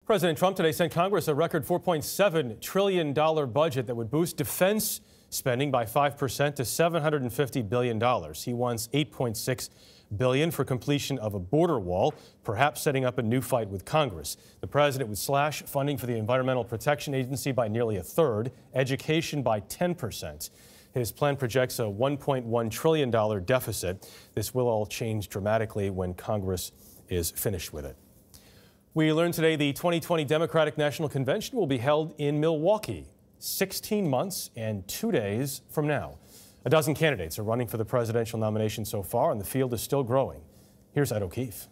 President Trump today sent Congress a record $4.7 trillion budget that would boost defense spending by 5% to $750 billion. He wants $8.6 billion for completion of a border wall, perhaps setting up a new fight with Congress. The president would slash funding for the Environmental Protection Agency by nearly a third, education by 10%. His plan projects a $1.1 trillion deficit. This will all change dramatically when Congress is finished with it. We learned today the 2020 Democratic National Convention will be held in Milwaukee 16 months and 2 days from now. A dozen candidates are running for the presidential nomination so far, and the field is still growing. Here's Ed O'Keefe.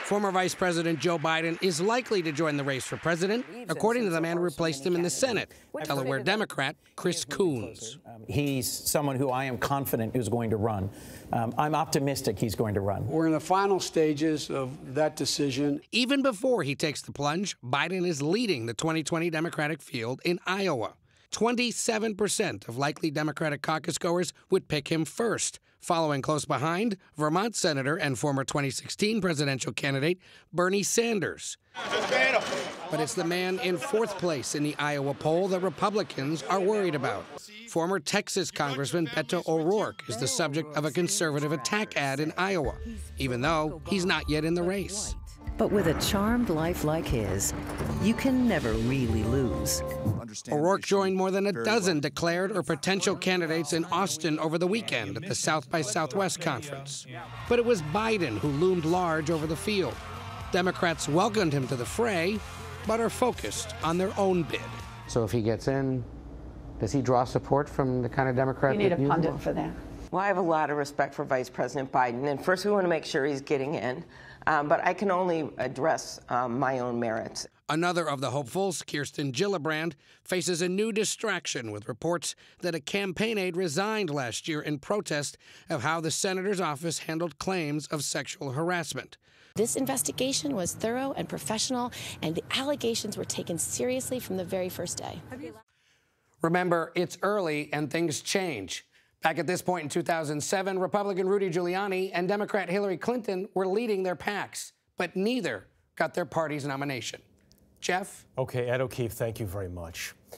Former Vice President Joe Biden is likely to join the race for president, according to the man who replaced him in the Senate, Delaware Democrat Chris Coons. He's someone who I am confident is going to run. I'm optimistic he's going to run. We're in the final stages of that decision. Even before he takes the plunge, Biden is leading the 2020 Democratic field in Iowa. 27% of likely Democratic caucus goers would pick him first, following close behind Vermont Senator and former 2016 presidential candidate Bernie Sanders. But it's the man in fourth place in the Iowa poll that Republicans are worried about. Former Texas Congressman Beto O'Rourke is the subject of a conservative attack ad in Iowa, even though he's not yet in the race. But with a charmed life like his, you can never really lose. O'Rourke joined more than a dozen declared or potential candidates in Austin over the weekend at the South by Southwest conference. But it was Biden who loomed large over the field. Democrats welcomed him to the fray, but are focused on their own bid. So if he gets in, does he draw support from the kind of Democrat you need a pundit for that? Well, I have a lot of respect for Vice President Biden, and first we want to make sure he's getting in. But I can only address my own merits. Another of the hopefuls, Kirsten Gillibrand, faces a new distraction with reports that a campaign aide resigned last year in protest of how the senator's office handled claims of sexual harassment. This investigation was thorough and professional, and the allegations were taken seriously from the very first day. Remember, it's early and things change. Back at this point in 2007, Republican Rudy Giuliani and Democrat Hillary Clinton were leading their PACs, but neither got their party's nomination. Jeff? Okay, Ed O'Keefe, thank you very much.